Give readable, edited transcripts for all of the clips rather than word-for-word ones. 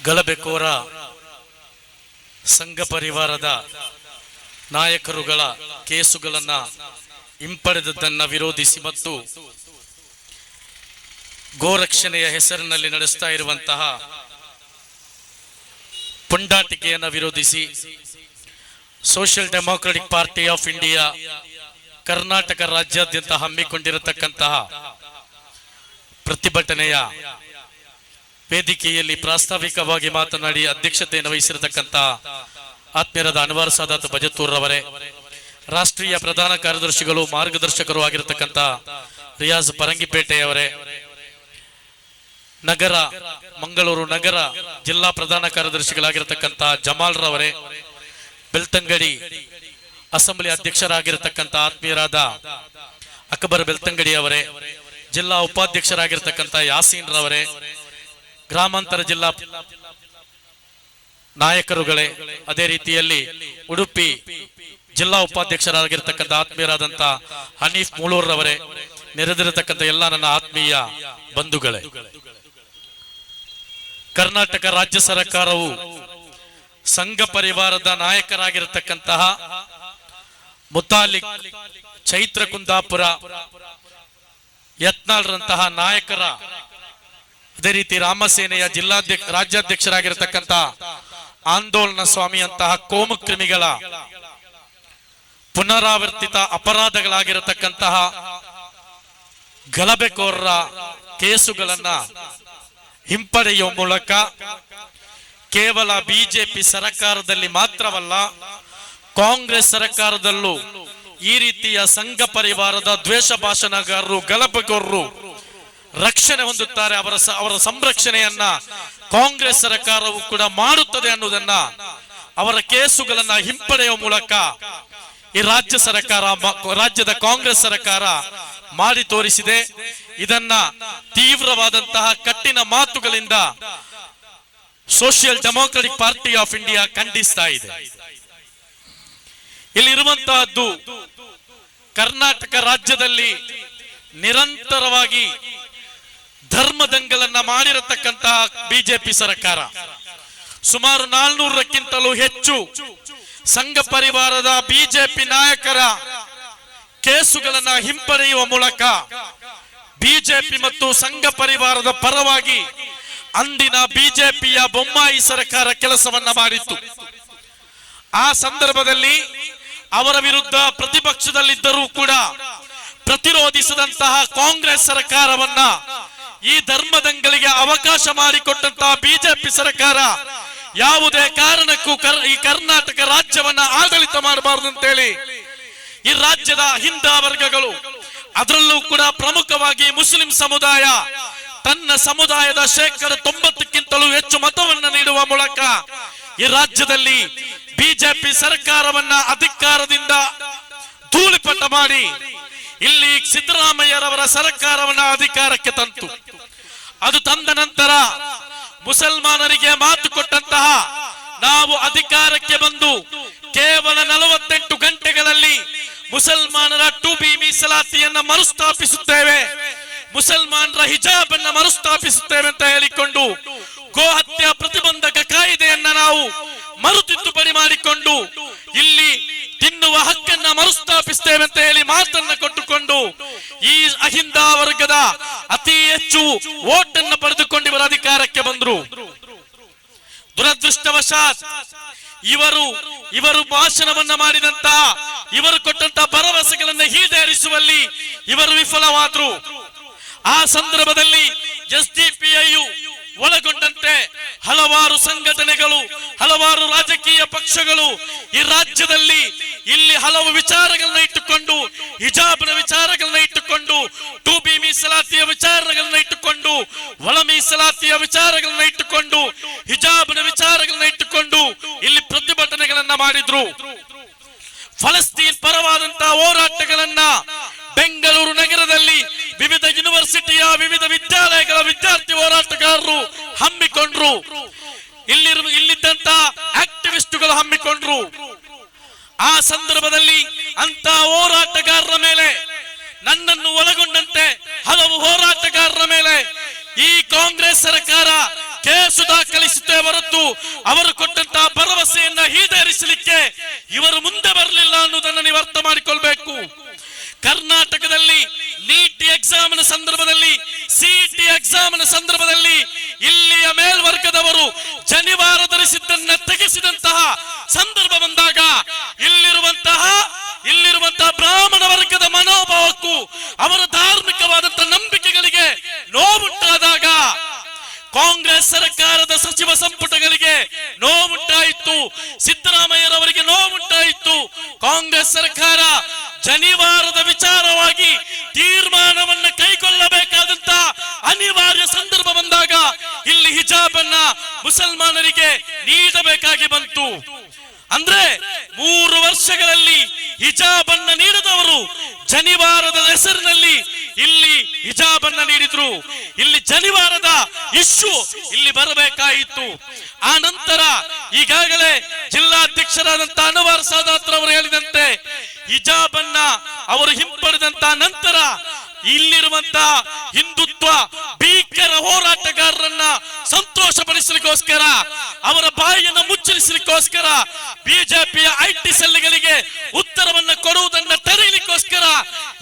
ಗಲಭೆಕೋರ ಸಂಘ ಪರಿವಾರದ ನಾಯಕರುಗಳ ಕೇಸುಗಳನ್ನು ಹಿಂಪಡೆದದ್ದನ್ನು ವಿರೋಧಿಸಿ ಮತ್ತು ಗೋರಕ್ಷಣೆಯ ಹೆಸರಿನಲ್ಲಿ ನಡೆಸ್ತಾ ಇರುವಂತಹ ಪುಂಡಾಟಿಕೆಯನ್ನು ವಿರೋಧಿಸಿ social democratic party of India Karnataka ರಾಜ್ಯಾದ್ಯಂತ ಹಮ್ಮಿಕೊಂಡಿರತಕ್ಕಂತಹ ಪ್ರತಿಭಟನೆಯ ವೇದಿಕೆಯಲ್ಲಿ ಪ್ರಾಸ್ತಾವಿಕವಾಗಿ ಮಾತನಾಡಿ ಅಧ್ಯಕ್ಷತೆಯನ್ನು ವಹಿಸಿರತಕ್ಕಂತಹ ಆತ್ಮೀಯರಾದ ಅನ್ವರ್ ಸಾದಾತ್ ಬಜತ್ತೂರ್ ರವರೇ, ರಾಷ್ಟ್ರೀಯ ಪ್ರಧಾನ ಕಾರ್ಯದರ್ಶಿಗಳು ಮಾರ್ಗದರ್ಶಕರು ಆಗಿರತಕ್ಕಂಥ ರಿಯಾಜ್ ಪರಂಗಿಪೇಟೆಯವರೇ, ನಗರ ಮಂಗಳೂರು ನಗರ ಜಿಲ್ಲಾ ಪ್ರಧಾನ ಕಾರ್ಯದರ್ಶಿಗಳಾಗಿರತಕ್ಕಂಥ ಜಮಾಲ್ ರವರೇ, ಬೆಳ್ತಂಗಡಿ ಅಸೆಂಬ್ಲಿ ಅಧ್ಯಕ್ಷರಾಗಿರತಕ್ಕಂಥ ಆತ್ಮೀಯರಾದ ಅಕ್ಬರ್ ಬೆಳ್ತಂಗಡಿ ಅವರೇ, ಜಿಲ್ಲಾ ಉಪಾಧ್ಯಕ್ಷರಾಗಿರತಕ್ಕಂಥ ಯಾಸೀನ್ ರವರೇ, ಗ್ರಾಮಾಂತರ ಜಿಲ್ಲಾ ನಾಯಕರುಗಳೇ, ಅದೇ ರೀತಿಯಲ್ಲಿ ಉಡುಪಿ ಜಿಲ್ಲಾ ಉಪಾಧ್ಯಕ್ಷರಾಗಿರ್ತಕ್ಕಂಥ ಆತ್ಮೀಯರಾದಂಥ ಹನೀಫ್ ಮೂಳೂರ್ ರವರೇ, ನೆರೆದಿರತಕ್ಕಂಥ ಎಲ್ಲ ನನ್ನ ಆತ್ಮೀಯ ಬಂಧುಗಳೇ, ಕರ್ನಾಟಕ ರಾಜ್ಯ ಸರ್ಕಾರವು ಸಂಘ ಪರಿವಾರದ ನಾಯಕರಾಗಿರತಕ್ಕಂತಹ ಮುತಾಲಿಕ್ ಚೈತ್ರ ಕುಂದಾಪುರ ಯತ್ನಾಳ್ರಂತಹ ನಾಯಕರ, ಅದೇ ರೀತಿ ರಾಮಸೇನೆಯ ರಾಜ್ಯಾಧ್ಯಕ್ಷರಾಗಿರತಕ್ಕಂಥ ಆಂದೋಲನ ಸ್ವಾಮಿ ಅಂತಹ ಕೋಮುಕ್ರಿಮಿಗಳ ಪುನರಾವರ್ತಿತ ಅಪರಾಧಗಳಾಗಿರತಕ್ಕಂತಹ ಗಲಭೆಕೋರರ ಕೇಸುಗಳನ್ನ ಹಿಂಪಡೆಯುವ ಮೂಲಕ ಕೇವಲ ಬಿಜೆಪಿ ಸರ್ಕಾರದಲ್ಲಿ ಮಾತ್ರವಲ್ಲ, ಕಾಂಗ್ರೆಸ್ ಸರ್ಕಾರದಲ್ಲೂ ಈ ರೀತಿಯ ಸಂಘ ಪರಿವಾರದ ದ್ವೇಷ ಭಾಷಣಗಾರರು, ಗಲಭೆಕೋರರು ರಕ್ಷಣೆ ಹೊಂದುತ್ತಾರೆ. ಅವರ ಸಂರಕ್ಷಣೆಯನ್ನ ಕಾಂಗ್ರೆಸ್ ಸರ್ಕಾರವು ಕೂಡ ಮಾಡುತ್ತದೆ ಅನ್ನುವುದನ್ನ, ಅವರ ಕೇಸುಗಳನ್ನ ಹಿಂಪಡೆಯುವ ಮೂಲಕ ಈ ರಾಜ್ಯದ ಕಾಂಗ್ರೆಸ್ ಸರ್ಕಾರ ಮಾಡಿ ತೋರಿಸಿದೆ. ಇದನ್ನ ತೀವ್ರವಾದಂತಹ ಕಠಿಣ ಮಾತುಗಳಿಂದ social democratic party of India ಖಂಡಿಸ್ತಾ ಇದೆ. ಇಲ್ಲಿರುವಂತಹದ್ದು ಕರ್ನಾಟಕ ರಾಜ್ಯದಲ್ಲಿ ನಿರಂತರವಾಗಿ ಧರ್ಮದಂಗಲನ್ನ ಮಾಡಿರತಕ್ಕಂತಹ ಬಿಜೆಪಿ ಸರ್ಕಾರ ಸುಮಾರು 400ಕ್ಕಿಂತಲೂ ಹೆಚ್ಚು ಸಂಘ ಪರಿವಾರದ ಬಿಜೆಪಿ ನಾಯಕರ ಕೇಸುಗಳನ್ನ ಹಿಂಪಡೆಯುವ ಮೂಲಕ ಬಿಜೆಪಿ ಮತ್ತು ಸಂಘ ಪರಿವಾರದ ಪರವಾಗಿ ಅಂದಿನ ಬಿಜೆಪಿಯ ಬೊಮ್ಮಾಯಿ ಸರ್ಕಾರ ಕೆಲಸವನ್ನ ಮಾಡಿತ್ತು. ಆ ಸಂದರ್ಭದಲ್ಲಿ ಅವರ ವಿರುದ್ಧ ಪ್ರತಿಪಕ್ಷದಲ್ಲಿದ್ದರೂ ಕೂಡ ಪ್ರತಿರೋಧಿಸಿದಂತಹ ಕಾಂಗ್ರೆಸ್ ಸರ್ಕಾರವನ್ನ, ಈ ಧರ್ಮದಂಗಲಿಗೆ ಅವಕಾಶ ಮಾಡಿಕೊಟ್ಟಂತಹ ಬಿಜೆಪಿ ಸರ್ಕಾರ ಯಾವುದೇ ಕಾರಣಕ್ಕೂ ಈ ಕರ್ನಾಟಕ ರಾಜ್ಯವನ್ನ ಆಡಳಿತ ಮಾಡಬಾರದು ಅಂತೇಳಿ ಈ ರಾಜ್ಯದ ಹಿಂದ ವರ್ಗಗಳು, ಅದರಲ್ಲೂ ಕೂಡ ಪ್ರಮುಖವಾಗಿ ಮುಸ್ಲಿಂ ಸಮುದಾಯ ತನ್ನ ಸಮುದಾಯದ 90%ಕ್ಕಿಂತಲೂ ಹೆಚ್ಚು ಮತವನ್ನ ನೀಡುವ ಮೂಲಕ ಈ ರಾಜ್ಯದಲ್ಲಿ ಬಿಜೆಪಿ ಸರ್ಕಾರವನ್ನ ಅಧಿಕಾರದಿಂದ ಧೂಳಿಪಟ ಮಾಡಿ ಇಲ್ಲಿ ಸಿದ್ದರಾಮಯ್ಯರವರ ಸರ್ಕಾರವನ್ನ ಅಧಿಕಾರಕ್ಕೆ ತಂತು. ಅದು ತಂದ ನಂತರ ಮುಸಲ್ಮಾನರಿಗೆ ಮಾತು ಕೊಟ್ಟಂತಹ ನಾವು ಅಧಿಕಾರಕ್ಕೆ ಬಂದು ಕೇವಲ 48 ಗಂಟೆಗಳಲ್ಲಿ ಮುಸಲ್ಮಾನರ 2B ಮೀಸಲಾತಿಯನ್ನ ಮರುಸ್ಥಾಪಿಸುತ್ತೇವೆ, ಮುಸಲ್ಮಾನರ ಹಿಜಾಬ್ ಅನ್ನ ಮರುಸ್ಥಾಪಿಸುತ್ತೇವೆ ಅಂತ ಹೇಳಿಕೊಂಡು ಗೋಹತ್ಯೆ ಪ್ರತಿಬಂಧಕ ಕಾಯ್ದೆಯನ್ನ ನಾವು ಮರುತಿದ್ದುಪಡಿ ಮಾಡಿಕೊಂಡು ಇಲ್ಲಿ ತಿನ್ನುವ ಹಕ್ಕನ್ನ ಮರುಸ್ಥಾಪಿಸುತ್ತೇವೆ ಅಂತ ಹೇಳಿ ಮಾತನ್ನ ಕೊಟ್ಟುಕೊಂಡು ಈ ಅಹಿಂದ ವರ್ಗದ ಅತಿ ಹೆಚ್ಚು ವೋಟ್ ಅನ್ನು ಪಡೆದುಕೊಂಡು ಇವರ ಅಧಿಕಾರಕ್ಕೆ ಬಂದ್ರು. ದುರದೃಷ್ಟವಶಾತ್ ಇವರು ಭಾಷಣವನ್ನ ಮಾಡಿದಂತಹ, ಇವರು ಕೊಟ್ಟಂತಹ ಭರವಸೆಗಳನ್ನು ಈಡೇರಿಸುವಲ್ಲಿ ಇವರು ವಿಫಲವಾದ್ರು. ಆ ಸಂದರ್ಭದಲ್ಲಿ ಎಸ್ಡಿಪಿಐಯು ಒಳಗೊಂಡಂತೆ ಹಲವಾರು ಸಂಘಟನೆಗಳು, ಹಲವಾರು ರಾಜಕೀಯ ಪಕ್ಷಗಳು ಈ ರಾಜ್ಯದಲ್ಲಿ ಇಲ್ಲಿ ಹಲವು ವಿಚಾರಗಳನ್ನ ಇಟ್ಟುಕೊಂಡು, ಹಿಜಾಬ್ನ ವಿಚಾರಗಳನ್ನ ಇಟ್ಟುಕೊಂಡು, 2B ಮೀಸಲಾತಿಯ ವಿಚಾರಗಳನ್ನ ಇಟ್ಟುಕೊಂಡು, ಒಳ ಮೀಸಲಾತಿಯ ವಿಚಾರಗಳನ್ನ ಇಟ್ಟುಕೊಂಡು, ಹಿಜಾಬ್ನ ವಿಚಾರಗಳನ್ನ ಇಟ್ಟುಕೊಂಡು ಇಲ್ಲಿ ಪ್ರತಿಭಟನೆಗಳನ್ನ ಮಾಡಿದ್ರು. ಫಲಸ್ತೀನ್ ಪರವಾದಂತಹ ಹೋರಾಟಗಳನ್ನ ಬೆಂಗಳೂರು ನಗರದಲ್ಲಿ ವಿವಿಧ ಯೂನಿವರ್ಸಿಟಿಯ ವಿವಿಧ ವಿದ್ಯಾಲಯಗಳ ವಿದ್ಯಾರ್ಥಿ ಹೋರಾಟಗಾರರು ಹಮ್ಮಿಕೊಂಡ್ರು. ಇಲ್ಲಿದ್ದಂತ ಆಕ್ಟಿವಿಸ್ಟ್ಗಳು ಹಮ್ಮಿಕೊಂಡ್ರು. ಆ ಸಂದರ್ಭದಲ್ಲಿ ಅಂತ ಹೋರಾಟಗಾರರ ಮೇಲೆ, ನನ್ನನ್ನು ಒಳಗೊಂಡಂತೆ ಹಲವು ಹೋರಾಟಗಾರರ ಮೇಲೆ ಈ ಕಾಂಗ್ರೆಸ್ ಸರ್ಕಾರ ಕೇಸು ದಾಖಲಿಸುತ್ತೆ ಹೊರತು ಅವರು ಕೊಟ್ಟಂತಹ ಭರವಸೆಯನ್ನ ಈಡೇರಿಸಲಿಕ್ಕೆ ಇವರು ಮುಂದೆ ಬರಲಿಲ್ಲ ಅನ್ನೋದನ್ನು ನೀವು ಅರ್ಥ ಮಾಡಿಕೊಳ್ಬೇಕು. ಕರ್ನಾಟಕದಲ್ಲಿ ನೀಟ್ ಎಕ್ಸಾಮಿನ ಸಂದರ್ಭದಲ್ಲಿ, ಸಿಇಟಿ ಎಕ್ಸಾಮಿನ ಸಂದರ್ಭದಲ್ಲಿ ಇಲ್ಲಿಯ ಮೇಲ್ವರ್ಗದವರು ಜನಿವಾರ ಧರಿಸಿದ್ದನ್ನ ತೆಗೆಸಿದಂತಹ ಸಂದರ್ಭ ಬಂದಾಗ ಇಲ್ಲಿರುವಂತಹ ಬ್ರಾಹ್ಮಣ ವರ್ಗದ ಮನೋಭಾವಕ್ಕೂ ಅವರ ಧಾರ್ಮಿಕವಾದಂತಹ ನಂಬಿಕೆಗಳಿಗೆ ನೋವುಂಟಾದಾಗ ಕಾಂಗ್ರೆಸ್ ಸರ್ಕಾರದ ಸಚಿವ ಸಂಪುಟಗಳಿಗೆ ನೋವುಂಟಾಯಿತು, ಸಿದ್ದರಾಮಯ್ಯರವರಿಗೆ ನೋವುಂಟಾಯಿತು. ಕಾಂಗ್ರೆಸ್ ಸರ್ಕಾರ ಜನಿವಾರದ ವಿಚಾರವಾಗಿ ತೀರ್ಮಾನವನ್ನು ಕೈಗೊಳ್ಳಬೇಕಾದಂತ ಅನಿವಾರ್ಯ ಸಂದರ್ಭ ಬಂದಾಗ ಇಲ್ಲಿ ಹಿಜಾಬ್ ಅನ್ನ ಮುಸಲ್ಮಾನರಿಗೆ ನೀಡಬೇಕಾಗಿ ಬಂತು. ಅಂದ್ರೆ 3 ವರ್ಷಗಳಲ್ಲಿ ಹಿಜಾಬ್ ಅನ್ನ ನೀಡದವರು ಜನಿವಾರದ ಹೆಸರಿನಲ್ಲಿ ಇಲ್ಲಿ ಹಿಜಾಬ್ ಅನ್ನ ನೀಡಿದ್ರು. ಇಲ್ಲಿ ಜನಿವಾರದ ಇಶ್ಯೂ ಇಲ್ಲಿ ಬರಬೇಕಾಯಿತು. ಆ ನಂತರ ಈಗಾಗಲೇ ಜಿಲ್ಲಾಧ್ಯಕ್ಷರಾದಂತ ಅನ್ವರ್ ಸಾದಾತ್ ಅವರು ಹೇಳಿದಂತೆ ಹಿಜಾಬ್ ಅನ್ನ ಅವರು ಹಿಂಪಡೆದಂತ ನಂತರ ಇಲ್ಲಿರುವಂತಹ ಹಿಂದುತ್ವ ಭೀಕರ ಹೋರಾಟಗಾರರನ್ನ ಸಂತೋಷಪಡಿಸಲಿಕ್ಕೋಸ್ಕರ, ಅವರ ಬಾಯಿಯನ್ನು ಮುಚ್ಚಲಿಸಲಿಕ್ಕೋಸ್ಕರ, ಬಿಜೆಪಿಯ ಐಟಿ ಸೆಲ್ಗಳಿಗೆ ಉತ್ತರವನ್ನು ಕೊಡುವುದನ್ನು ತಡೆಯಲಿಕ್ಕೋಸ್ಕರ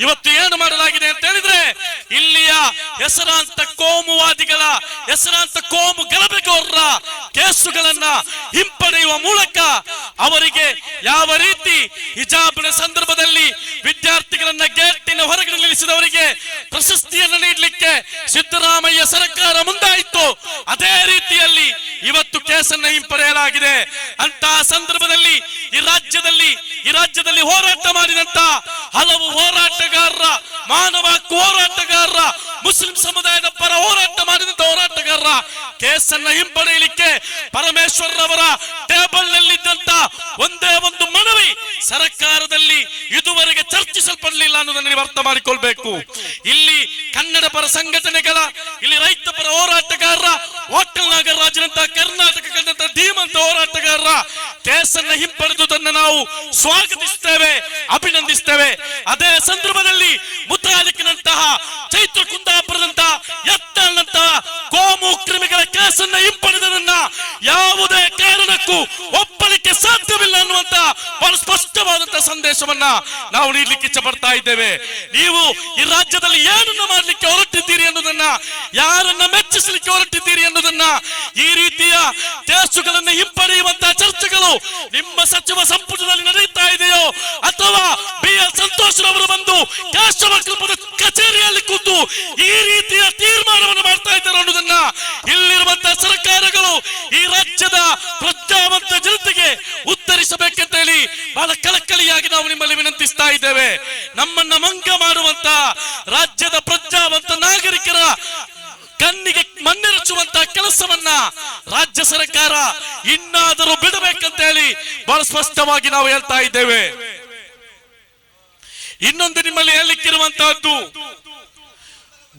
ಇವತ್ತು ಏನು ಮಾಡಲಾಗಿದೆ ಅಂತ ಹೇಳಿದ್ರೆ, ಇಲ್ಲಿಯ ಹೆಸರಾಂತ ಕೋಮುವಾದಿಗಳ, ಹೆಸರಾಂತ ಕೋಮು ಗಲಭೆಗೋರರ ಕೇಸುಗಳನ್ನ ಹಿಂಪಡೆಯುವ ಮೂಲಕ ಅವರಿಗೆ ಯಾವ ರೀತಿ ಹಿಜಾಬ್ನ ಸಂದರ್ಭದಲ್ಲಿ ವಿದ್ಯಾರ್ಥಿಗಳನ್ನ ಗೇಟಿನ ಹೊರಗಡೆ ನಿಲ್ಲಿಸಿದವರಿಗೆ ಪ್ರಶಸ್ತಿಯನ್ನು ನೀಡಲಿಕ್ಕೆ ಸಿದ್ದರಾಮಯ್ಯ ಸರ್ಕಾರ ಮುಂದಾಯಿತು, ಅದೇ ರೀತಿಯಲ್ಲಿ ಇವತ್ತು ಕೇಸನ್ನ ಹಿಂಪಡೆಯಲಾಗಿದೆ. ಅಂತಹ ಸಂದರ್ಭದಲ್ಲಿ ಈ ರಾಜ್ಯದಲ್ಲಿ ಹೋರಾಟ ಮಾಡಿದಂತ ಹಲವು ಹೋರಾಟಗಾರರ, ಮಾನವ ಹಕ್ಕು ಹೋರಾಟಗಾರರ, ಮುಸ್ಲಿಂ ಸಮುದಾಯದ ಪರ ಹೋರಾಟ ಮಾಡಿದಂತ ಹೋರಾಟಗಾರರ ಕೇಸನ್ನ ಹಿಂಪಡೆಯಲಿಕ್ಕೆ ಪರಮೇಶ್ವರ್ ಅವರ ಟೇಬಲ್ ನಲ್ಲಿದ್ದಂತ ಒಂದೇ ಒಂದು ಮನವಿ ಸರ್ಕಾರದಲ್ಲಿ ಇದುವರೆಗೆ ಚರ್ಚಿಸಲ್ಪಡಲಿಲ್ಲ ಅನ್ನೋದನ್ನು ನೀವು ಅರ್ಥ ಮಾಡಿಕೊಳ್ಬೇಕು. ಇಲ್ಲಿ ಕನ್ನಡ ಪರ ಸಂಘಟನೆಗಳ, ಇಲ್ಲಿ ರೈತ ಪರ ಹೋರಾಟಗಾರರ, ಹೋಟೆಲ್ ನಾಗರಾಜನಂತ ಕರ್ನಾಟಕ ಕಂಡಂತ ಧೀಮಂತ ಹೋರಾಟಗಾರರ ಕೇಸನ್ನ ಹಿಂಪಡೆದುದನ್ನು ನಾವು ಸ್ವಾಗತಿಸ್ತೇವೆ, ಅಭಿನಂದಿಸ್ತೇವೆ. ಅದೇ ಸಂದರ್ಭದಲ್ಲಿ ಮುತಾಲಿಕ್ನಂತಹ, ಚೈತ್ರ ಕುಂದಾಪುರದಂತಹ, ಯತ್ನಾಳ್ನಂತಹ ಕೋಮು ಕ್ರಿಮಿಗಳ ಕೇಸನ್ನ ಹಿಂಪಡೆದದನ್ನ ಯಾವುದೇ ಕಾರಣಕ್ಕೂ ಒಪ್ಪಲಿಕ್ಕೆ ಸಾಧ್ಯವಿಲ್ಲ ಅನ್ನುವಂತ ಬಹಳ ಸ್ಪಷ್ಟವಾದಂತಹ ಸಂದೇಶವನ್ನ ನಾವು ನೀಡಲಿಕ್ಕೆ ಇಚ್ಛೆ ಪಡ್ತಾ ಇದ್ದೇವೆ. ನೀವು ಈ ರಾಜ್ಯದಲ್ಲಿ ಏನನ್ನ ಮಾಡಲಿಕ್ಕೆ ಹೊರಟಿದ್ದೀರಿ ಅನ್ನೋದನ್ನ, ಯಾರನ್ನ ಮೆಚ್ಚಿಸಲಿಕ್ಕೆ ಹೊರಟಿದ್ದೀರಿ ಅನ್ನೋದನ್ನ, ಈ ರೀತಿಯ ಕೇಸುಗಳನ್ನು ಹಿಂಪಡೆಯುವಂತಹ ಚರ್ಚೆಗಳು ನಿಮ್ಮ ಸಚಿವ ಸಂಪುಟದಲ್ಲಿ ನಡೆಯುತ್ತಾ ಇದೆಯೋ ಅಥವಾ BL ಸಂತೋಷ್ ರವರು ಬಂದು ಕೇಶವ ಕಲ್ಪದ ಕಚೇರಿಯಲ್ಲಿ ಕೂತು ಈ ರೀತಿಯ ತೀರ್ಮಾನವನ್ನು ಮಾಡ್ತಾ ಇದ್ದಾರೆ ಅನ್ನೋದನ್ನ ಇಲ್ಲಿರುವಂತಹ ಸರ್ಕಾರಗಳು ಈ ರಾಜ್ಯದ ಪ್ರಜ್ಞಾವಂತ ಜನತೆಗೆ ಉತ್ತರಿಸಬೇಕಂತ ಹೇಳಿ ಬಹಳ ಕಳಕಳಿಯಾಗಿ ನಾವು ನಿಮ್ಮಲ್ಲಿ ವಿನಂತಿಸ್ತಾ ಇದ್ದೇವೆ. ನಮ್ಮನ್ನ ಮಂಗ ಮಾಡುವಂತ ರಾಜ್ಯದ ಪ್ರಜ್ಞಾವಂತ ನಾಗರಿಕರ ಕಣ್ಣಿಗೆ ಮಣ್ಣೆರಚುವಂತಹ ಕೆಲಸವನ್ನ ರಾಜ್ಯ ಸರ್ಕಾರ ಇನ್ನಾದರೂ ಬಿಡಬೇಕಂತ ಹೇಳಿ ಬಹಳ ಸ್ಪಷ್ಟವಾಗಿ ನಾವು ಹೇಳ್ತಾ ಇದ್ದೇವೆ. ಇನ್ನೊಂದು ನಿಮ್ಮಲ್ಲಿ ಹೇಳಲಿಕ್ಕಿರುವಂತಹದ್ದು,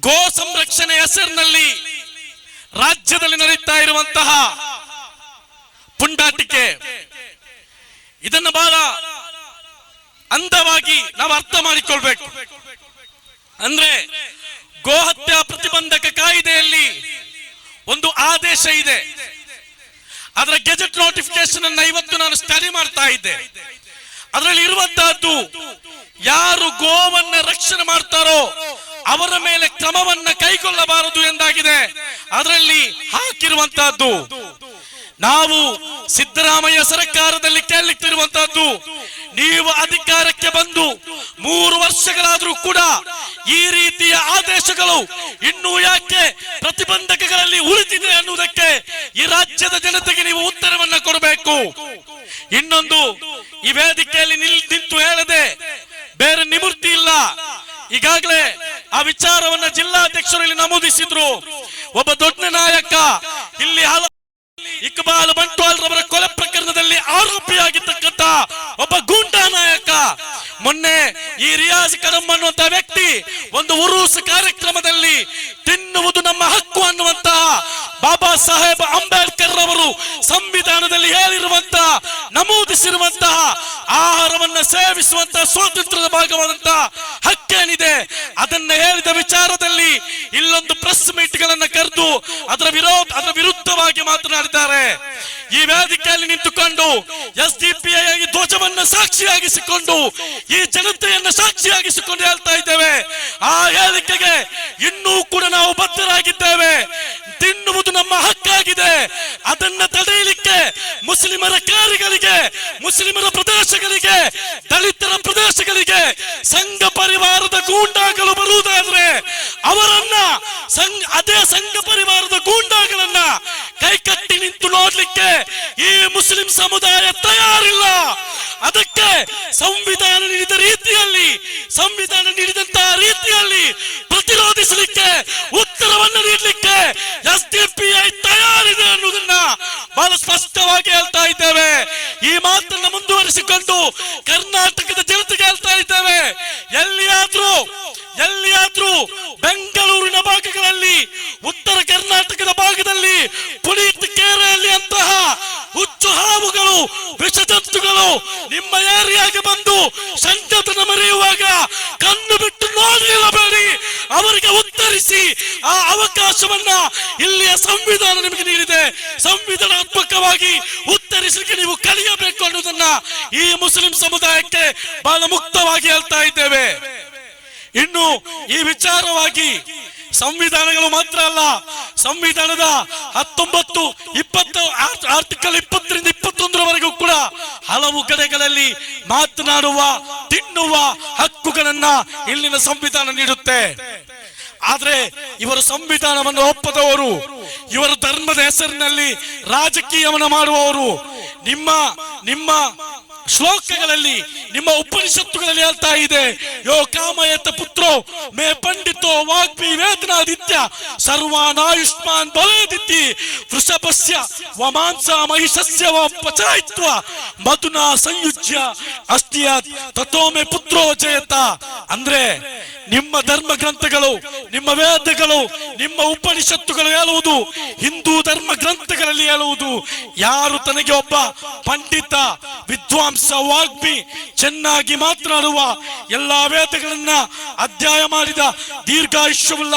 ಗೋ ಸಂರಕ್ಷಣೆ ಹೆಸರಿನಲ್ಲಿ ರಾಜ್ಯದಲ್ಲಿ ನಡೆಯುತ್ತಾ ಇರುವಂತಹ ಪುಂಡಾಟಿಕೆ, ಇದನ್ನ ಬಹಳ ಅಂದವಾಗಿ ನಾವು ಅರ್ಥ ಮಾಡಿಕೊಳ್ಬೇಕು. ಅಂದ್ರೆ ಗೋಹತ್ಯೆ ಪ್ರತಿಬಂಧಕ ಕಾಯ್ದೆಯಲ್ಲಿ ಒಂದು ಆದೇಶ ಇದೆ. ಅದರ ಗೆಜೆಟ್ ನೋಟಿಫಿಕೇಶನ್ ಅನ್ನ ಇವತ್ತು ನಾನು ಸ್ಟಡಿ ಮಾಡ್ತಾ ಇದ್ದೆ. ಅದರಲ್ಲಿ ಇರುವಂತಹದ್ದು, ಯಾರು ಗೋವನ್ನ ರಕ್ಷಣೆ ಮಾಡ್ತಾರೋ ಅವರ ಮೇಲೆ ಕ್ರಮವನ್ನ ಕೈಗೊಳ್ಳಬಾರದು ಎಂದಾಗಿದೆ. ಅದರಲ್ಲಿ ಹಾಕಿರುವಂತಹದ್ದು, ನಾವು ಸಿದ್ದರಾಮಯ್ಯ ಸರ್ಕಾರದಲ್ಲಿ ಕೇಳಲಿಕ್ಕಿರುವಂತಹದ್ದು, ನೀವು ಅಧಿಕಾರಕ್ಕೆ ಬಂದು 3 ವರ್ಷಗಳಾದ್ರೂ ಕೂಡ ಈ ರೀತಿಯ ಆದೇಶಗಳು ಇನ್ನೂ ಯಾಕೆ ಪ್ರತಿಬಂಧಕಗಳಲ್ಲಿ ಉಳಿದಿದೆ ಅನ್ನುವುದಕ್ಕೆ ಈ ರಾಜ್ಯದ ಜನತೆಗೆ ನೀವು ಉತ್ತರವನ್ನ ಕೊಡಬೇಕು. ಇನ್ನೊಂದು, ಈ ವೇದಿಕೆಯಲ್ಲಿ ನಿಂತು ಹೇಳದೆ ಬೇರೆ ನಿವೃತ್ತಿ ಇಲ್ಲ. ಈಗಾಗಲೇ ಆ ವಿಚಾರವನ್ನ ಜಿಲ್ಲಾಧ್ಯಕ್ಷರು ಇಲ್ಲಿ ನಮೂದಿಸಿದ್ರು. ಒಬ್ಬ ದೊಡ್ಡ ನಾಯಕ, ಇಲ್ಲಿ ಇಕ್ಬಾಲ್ ಬಂಟ್ವಾಲ್ ರವರ ಕೊಲೆ ಪ್ರಕರಣದಲ್ಲಿ ಆರೋಪಿಯಾಗಿರ್ತಕ್ಕಂಥ ಒಬ್ಬ ಗೂಂಡಾ ನಾಯಕ, ಮೊನ್ನೆ ಈ ರಿಯಾಜ್ ಕರಂ ಅನ್ನುವಂತ ವ್ಯಕ್ತಿ ಒಂದು ಉರೂಸ್ ಕಾರ್ಯಕ್ರಮದಲ್ಲಿ ತಿನ್ನುವುದು ನಮ್ಮ ಹಕ್ಕು ಅನ್ನುವಂತಹ ಬಾಬಾ ಸಾಹೇಬ್ ಅಂಬೇಡ್ಕರ್ ರವರು ಸಂವಿಧಾನದಲ್ಲಿ ಹೇಳಿರುವಂತ ನಮೂದಿಸಿರುವಂತಹ ಆಹಾರವನ್ನ ಸೇವಿಸುವಂತಹ ಸ್ವಾತಂತ್ರ್ಯದ ಭಾಗವಾದಂತಹ ಹಕ್ಕೇನಿದೆ ಅದನ್ನ ಹೇಳಿದ ವಿಚಾರದಲ್ಲಿ ಇಲ್ಲೊಂದು ಪ್ರೆಸ್ ಮೀಟ್ ಗಳನ್ನ ಕರೆದು ಅದರ ವಿರುದ್ಧವಾಗಿ ಮಾತನಾಡಿದ್ದಾರೆ. ಈ ವೇದಿಕೆಯಲ್ಲಿ ನಿಂತುಕೊಂಡು SDPI ಧ್ವಜವನ್ನ ಸಾಕ್ಷಿಯಾಗಿಸಿಕೊಂಡು ಈ ಜನತೆಯನ್ನ ಸಾಕ್ಷಿಯಾಗಿಸಿಕೊಂಡು ಹೇಳ್ತಾ ಇದ್ದೇವೆ, ಆ ಹೇಳಿಕೆಗೆ ಇನ್ನೂ ಕೂಡ ನಾವು ಬದ್ಧರಾಗಿದ್ದೇವೆ. ತಿನ್ನುವುದು ನಮ್ಮ ಹಕ್ಕಾಗಿದೆ. ಅದನ್ನ ತಡೆಯಲಿಕ್ಕೆ ಮುಸ್ಲಿಮರ ಕಾರಿಗಳಿಗೆ, ಮುಸ್ಲಿಮರ ಪ್ರದೇಶಗಳಿಗೆ, ದಲಿತರ ಪ್ರದೇಶಗಳಿಗೆ ಸಂಘ ಪರಿವಾರದ ಗೂಂಡಾಗಳು ಬರುವುದಾದ್ರೆ ಅವರನ್ನ ಅದೇ ಸಂಘ ಪರಿವಾರದ ಗೂಂಡಾಗಳನ್ನ ಕೈಕಟ್ಟಿ ನಿಂತು ನೋಡ್ಲಿಕ್ಕೆ ಈ ಮುಸ್ಲಿಂ ಸಮುದಾಯ ತಯಾರಿಲ್ಲ. ಅದಕ್ಕೆ ಸಂವಿಧಾನ ನೀಡಿದ ರೀತಿಯಲ್ಲಿ, ಸಂವಿಧಾನ ನೀಡಿದಂತಹ ರೀತಿಯಲ್ಲಿ ಪ್ರತಿರೋಧಿಸಲಿಕ್ಕೆ, ಉತ್ತರವನ್ನು ನೀಡಲಿಕ್ಕೆ SDPI ತಯಾರಿದೆ ಅನ್ನುವುದನ್ನ ಬಹಳ ಸ್ಪಷ್ಟವಾಗಿ ಹೇಳ್ತಾ ಇದ್ದೇವೆ. ಈ ಮಾತನ್ನ ಮುಂದುವರಿಸಿಕೊಂಡು ಕರ್ನಾಟಕದ ಜನತೆಗೆ ಹೇಳ್ತಾ ಇದ್ದೇವೆ, ಎಲ್ಲಿಯಾದ್ರೂ ಬೆಂಗಳೂರಿನ ಭಾಗಗಳಲ್ಲಿ, ಉತ್ತರ ಕರ್ನಾಟಕದ ಭಾಗದಲ್ಲಿ, ಪುನೀತ್ ಕೆರೆಯಲ್ಲಿ ಅಂತಹ ಹುಚ್ಚು ಹಾವುಗಳು, ವಿಷಜಂತುಗಳು ನಿಮ್ಮ ಏರಿಯಾಗೆ ಬಂದು ಸಂಚಲನ ಮರೆಯುವಾಗ ಕಣ್ಣು ಬಿಟ್ಟು ನೋಡಿರಬೇಡಿ, ಅವರಿಗೆ ಉತ್ತರಿಸಿ. ಆ ಅವಕಾಶವನ್ನ ಇಲ್ಲಿಯ ಸಂವಿಧಾನ ನಿಮಗೆ ನೀಡಿದೆ. ಸಂವಿಧಾನಾತ್ಮಕವಾಗಿ ಉತ್ತರಿಸಲಿಕ್ಕೆ ನೀವು ಕಲಿಯಬೇಕು ಅನ್ನೋದನ್ನ ಈ ಮುಸ್ಲಿಂ ಸಮುದಾಯಕ್ಕೆ ಬಹಳ ಮುಕ್ತವಾಗಿ ಹೇಳ್ತಾ ಇದ್ದೇವೆ. ಇನ್ನು ಈ ವಿಚಾರವಾಗಿ ಸಂವಿಧಾನಗಳು ಮಾತ್ರ ಅಲ್ಲ, ಸಂವಿಧಾನದ 19, 20 ಆರ್ಟಿಕಲ್ 20ರಿಂದ 21ರವರೆಗೂ ಕೂಡ ಹಲವು ಕಡೆಗಳಲ್ಲಿ ಮಾತನಾಡುವ, ತಿನ್ನುವ ಹಕ್ಕುಗಳನ್ನ ಇಲ್ಲಿನ ಸಂವಿಧಾನ ನೀಡುತ್ತೆ. ಆದ್ರೆ ಇವರು ಸಂವಿಧಾನವನ್ನು ಒಪ್ಪದವರು, ಇವರು ಧರ್ಮದ ಹೆಸರಿನಲ್ಲಿ ರಾಜಕೀಯವನ್ನು ಮಾಡುವವರು. ನಿಮ್ಮ ಶ್ಲೋಕಗಳಲ್ಲಿ, ನಿಮ್ಮ ಉಪನಿಷತ್ತುಗಳಲ್ಲಿ ಹೇಳ್ತಾ ಇದೆ, ಯೋ ಕಾಮಯತ ಪುತ್ರೋ ಮೇ ಪಂಡಿತೋ ವಾಗ್ಮಿ ವೇದನಾದಿತ್ಯ ಸರ್ವಾನಾಯುಷ್ಮಾನ್ ಭವೇದಿತಿ ವೃಷಭಸ್ಯ ವಮಾಂಸ ಮಹಿಷಸ್ಯ ವಪಚಾಯಿತ್ವ ಮಧುನಾ ಸಂಯುಜ್ಯ ಅಸ್ತಿಯಾತ್ ತಥೋ ಮೇ ಪುತ್ರೋ ಜಯತ. ಅಂದ್ರೆ ನಿಮ್ಮ ಧರ್ಮ ಗ್ರಂಥಗಳು, ನಿಮ್ಮ ವೇದಗಳು, ನಿಮ್ಮ ಉಪನಿಷತ್ತುಗಳು ಹೇಳುವುದು, ಹಿಂದೂ ಧರ್ಮ ಗ್ರಂಥಗಳಲ್ಲಿ ಹೇಳುವುದು, ಯಾರು ತನಗೆ ಒಬ್ಬ ಪಂಡಿತ, ವಿದ್ವಾಂಸ, ವಾಗ್ಮಿ, ಚೆನ್ನಾಗಿ ಮಾತನಾಡುವ, ಎಲ್ಲಾ ವೇದಗಳನ್ನ ಅಧ್ಯಯನ ಮಾಡಿದ ದೀರ್ಘಾಯುಷ್ಯವುಳ್ಳ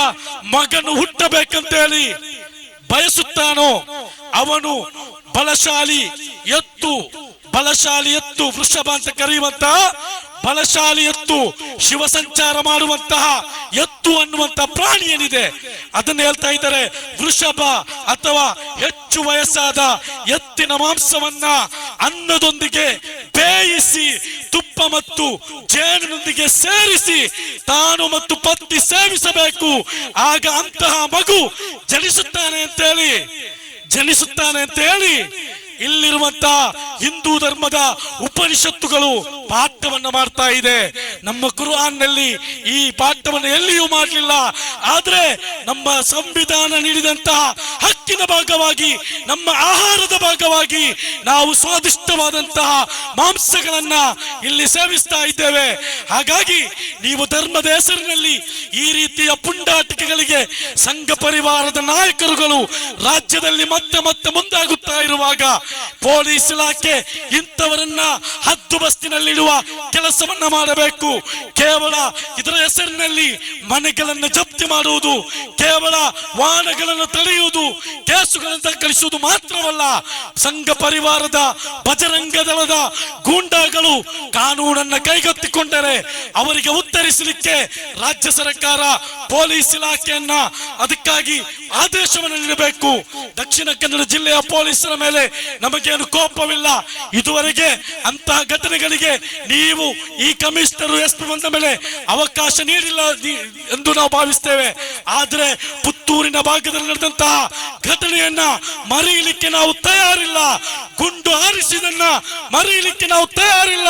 ಮಗನು ಹುಟ್ಟಬೇಕಂತ ಹೇಳಿ ಬಯಸುತ್ತಾನೋ ಅವನು ಬಲಶಾಲಿ ಎತ್ತು ವೃಷಭ ಅಂತ ಕರೆಯುವಂತ ಬಲಶಾಲಿ ಎತ್ತು, ಶಿವ ಸಂಚಾರ ಮಾಡುವಂತಹ ಎತ್ತು ಅನ್ನುವಂತಹ ಪ್ರಾಣಿ ಏನಿದೆ ಅದನ್ನ ಹೇಳ್ತಾ ಇದ್ದಾರೆ. ವೃಷಭ ಅಥವಾ ಹೆಚ್ಚು ವಯಸ್ಸಾದ ಎತ್ತಿನ ಮಾಂಸವನ್ನ ಅನ್ನದೊಂದಿಗೆ ಬೇಯಿಸಿ ತುಪ್ಪ ಮತ್ತು ಜೇನಿನೊಂದಿಗೆ ಸೇರಿಸಿ ತಾನು ಮತ್ತು ಪತ್ನಿ ಸೇವಿಸಬೇಕು. ಆಗ ಅಂತಹ ಮಗು ಜನಿಸುತ್ತಾನೆ ಅಂತ ಹೇಳಿ ಇಲ್ಲಿರುವಂತಹ ಹಿಂದೂ ಧರ್ಮದ ಉಪನಿಷತ್ತುಗಳು ಪಾಠವನ್ನ ಮಾಡ್ತಾ ಇದೆ. ನಮ್ಮ ಕುರ್ಆನ್ ನಲ್ಲಿ ಈ ಪಾಠವನ್ನು ಎಲ್ಲಿಯೂ ಮಾಡಲಿಲ್ಲ. ಆದ್ರೆ ನಮ್ಮ ಸಂವಿಧಾನ ನೀಡಿದಂತಹ ಹಕ್ಕಿನ ಭಾಗವಾಗಿ, ನಮ್ಮ ಆಹಾರದ ಭಾಗವಾಗಿ ನಾವು ಸ್ವಾದಿಷ್ಟವಾದಂತಹ ಮಾಂಸಗಳನ್ನ ಇಲ್ಲಿ ಸೇವಿಸ್ತಾ ಇದ್ದೇವೆ. ಹಾಗಾಗಿ ನೀವು ಧರ್ಮದ ಹೆಸರಿನಲ್ಲಿ ಈ ರೀತಿಯ ಪುಂಡಾಟಿಕೆಗಳಿಗೆ ಸಂಘ ಪರಿವಾರದ ನಾಯಕರುಗಳು ರಾಜ್ಯದಲ್ಲಿ ಮತ್ತೆ ಮುಂದಾಗುತ್ತಾ ಇರುವಾಗ ಪೊಲೀಸ್ ಇಲಾಖೆ ಇಂಥವರನ್ನ ಹದ್ದುಬಸ್ತಿನಲ್ಲಿಡುವ ಕೆಲಸವನ್ನ ಮಾಡಬೇಕು. ಕೇವಲ ಇದರ ಹೆಸರಿನಲ್ಲಿ ಮನೆಗಳನ್ನು ಜಪ್ತಿ ಮಾಡುವುದು, ಕೇವಲ ವಾಹನಗಳನ್ನು ತಡೆಯುವುದು, ಕೇಸುಗಳನ್ನು ದಾಖಲಿಸುವುದು ಮಾತ್ರವಲ್ಲ, ಸಂಘ ಪರಿವಾರದ ಬಜರಂಗ ದಳದ ಗೂಂಡಾಗಳು ಕಾನೂನನ್ನ ಕೈಗೆತ್ತಿಕೊಂಡರೆ ಅವರಿಗೆ ಉತ್ತರಿಸಲಿಕ್ಕೆ ರಾಜ್ಯ ಸರ್ಕಾರ ಪೊಲೀಸ್ ಇಲಾಖೆಯನ್ನ ಅದಕ್ಕಾಗಿ ಆದೇಶವನ್ನು ನೀಡಬೇಕು. ದಕ್ಷಿಣ ಕನ್ನಡ ಜಿಲ್ಲೆಯ ಪೊಲೀಸರ ಮೇಲೆ ನಮಗೇನು ಕೋಪವಿಲ್ಲ. ಇದುವರೆಗೆ ಅಂತಹ ಘಟನೆಗಳಿಗೆ ನೀವು ಈ ಕಮಿಷನರ್ SP ಬಂದ ಮೇಲೆ ಅವಕಾಶ ನೀಡಿಲ್ಲ ಎಂದು ನಾವು ಭಾವಿಸ್ತೇವೆ. ಆದ್ರೆ ಪುತ್ತೂರಿನ ಭಾಗದಲ್ಲಿ ನಡೆದಂತಹ ಘಟನೆಯನ್ನ ಮರೆಯಲಿಕ್ಕೆ ನಾವು ತಯಾರಿಲ್ಲ. ಗುಂಡು ಹಾರಿಸಿದನ್ನ ಮರೆಯಲಿಕ್ಕೆ ನಾವು ತಯಾರಿಲ್ಲ.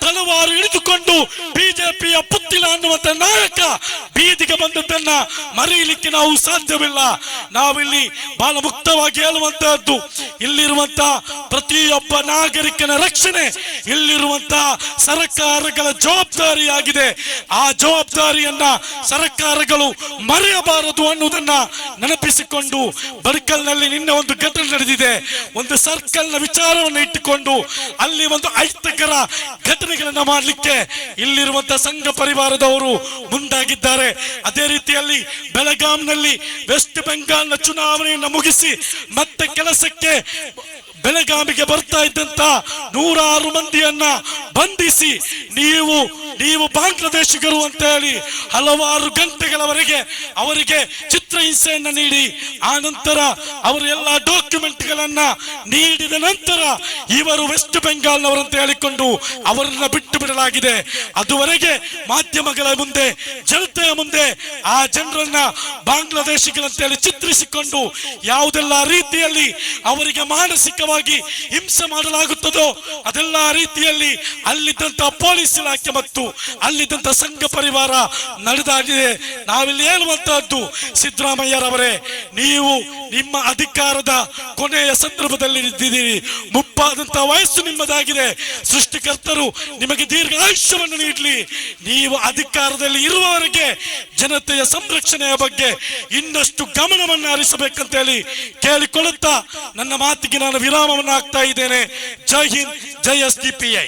ತಲವಾರು ಹಿಡಿದುಕೊಂಡು ಬಿಜೆಪಿಯ ಪುತ್ತಿಲ ಅನ್ನುವಂತ ನಾಯಕ ಬೀದಿಗೆ ಬಂದದ್ದನ್ನ ಮರೆಯಲಿಕ್ಕೆ ನಾವು ಸಾಧ್ಯವಿಲ್ಲ. ನಾವಿಲ್ಲಿ ಬಹಳ ಮುಕ್ತವಾಗಿ ಹೇಳುವಂತಹದ್ದು, ಇಲ್ಲಿರುವಂತಹ ಪ್ರತಿಯೊಬ್ಬ ನಾಗರಿಕನ ರಕ್ಷಣೆ ಇಲ್ಲಿರುವಂತಹ ಸರ್ಕಾರಗಳ ಜವಾಬ್ದಾರಿಯಾಗಿದೆ. ಆ ಜವಾಬ್ದಾರಿಯನ್ನ ಸರ್ಕಾರಗಳು ಮರೆಯಬಾರದು ಅನ್ನುವುದನ್ನ ನೆನಪಿಸಿಕೊಂಡು ಬಡ್ಕಲ್ನಲ್ಲಿ ನಿನ್ನೆ ಒಂದು ಘಟನೆ ನಡೆದಿದೆ. ಒಂದು ಸರ್ಕಲ್ನ ವಿಚಾರವನ್ನು ಇಟ್ಟುಕೊಂಡು ಅಲ್ಲಿ ಒಂದು ಅಹಿತಕರ ಘಟನೆಗಳನ್ನ ಮಾಡಲಿಕ್ಕೆ ಇಲ್ಲಿರುವಂತಹ ಸಂಘ ಪರಿವಾರದವರು ಮುಂದಾಗಿದ್ದಾರೆ. ಅದೇ ರೀತಿಯಲ್ಲಿ ಬೆಳಗಾಂನಲ್ಲಿ ವೆಸ್ಟ್ ಬೆಂಗಾಲ್ನ ಚುನಾವಣೆಯನ್ನು ಮುಗಿಸಿ ಮತ್ತೆ ಕೆಲಸಕ್ಕೆ ಬೆಳಗಾವಿಗೆ ಬರ್ತಾ ಇದ್ದಂತ 106 ಮಂದಿಯನ್ನ ಬಂಧಿಸಿ ನೀವು ಬಾಂಗ್ಲಾದೇಶಿಗರು ಅಂತ ಹೇಳಿ ಹಲವಾರು ಗಂಟೆಗಳವರೆಗೆ ಅವರಿಗೆ ಚಿತ್ರಹಿಂಸೆಯನ್ನ ನೀಡಿ ಆ ನಂತರ ಅವರ ಎಲ್ಲ ಡಾಕ್ಯುಮೆಂಟ್ಗಳನ್ನ ನೀಡಿದ ನಂತರ ಇವರು ವೆಸ್ಟ್ ಬೆಂಗಾಲ್ನವರಂತ ಹೇಳಿಕೊಂಡು ಅವರನ್ನ ಬಿಟ್ಟು ಬಿಡಲಾಗಿದೆ. ಅದುವರೆಗೆ ಮಾಧ್ಯಮಗಳ ಮುಂದೆ ಜನತೆಯ ಮುಂದೆ ಆ ಜನರನ್ನ ಬಾಂಗ್ಲಾದೇಶಿಗಳಂತ ಹೇಳಿ ಚಿತ್ರಿಸಿಕೊಂಡು ಯಾವುದೆಲ್ಲ ರೀತಿಯಲ್ಲಿ ಅವರಿಗೆ ಮಾನಸಿಕವಾಗಿ ಹಿಂಸೆ ಮಾಡಲಾಗುತ್ತದೋ ಅದೆಲ್ಲ ರೀತಿಯಲ್ಲಿ ಅಲ್ಲಿದ್ದಂತಹ ಪೊಲೀಸ್ ಇಲಾಖೆ ಮತ್ತು ಅಲ್ಲಿದ್ದಂತ ಸಂಘ ಪರಿವಾರ ನಡೆದಾಗಿದೆ. ನಾವಿಲ್ಲಿ ಹೇಳುವಂತಹದ್ದು, ಸಿದ್ದರಾಮಯ್ಯರವರೇ, ನೀವು ನಿಮ್ಮ ಅಧಿಕಾರದ ಕೊನೆಯ ಸಂದರ್ಭದಲ್ಲಿ ಇದ್ದೀರಿ. ಮುಪ್ಪಾದಂತಹ ವಯಸ್ಸು ನಿಮ್ಮದಾಗಿದೆ. ಸೃಷ್ಟಿಕರ್ತರು ನಿಮಗೆ ದೀರ್ಘ ಆಯುಷ್ಯವನ್ನು ನೀಡಲಿ. ನೀವು ಅಧಿಕಾರದಲ್ಲಿ ಇರುವವರೆಗೆ ಜನತೆಯ ಸಂರಕ್ಷಣೆಯ ಬಗ್ಗೆ ಇನ್ನಷ್ಟು ಗಮನವನ್ನು ಹರಿಸಬೇಕಂತ ಹೇಳಿ ಕೇಳಿಕೊಳ್ಳುತ್ತಾ ನನ್ನ ಮಾತಿಗೆ ನಾನು ವಿರಾಮವನ್ನು ಹಾಕ್ತಾ ಇದ್ದೇನೆ. ಜೈ ಹಿಂದ್, ಜೈ SDPI.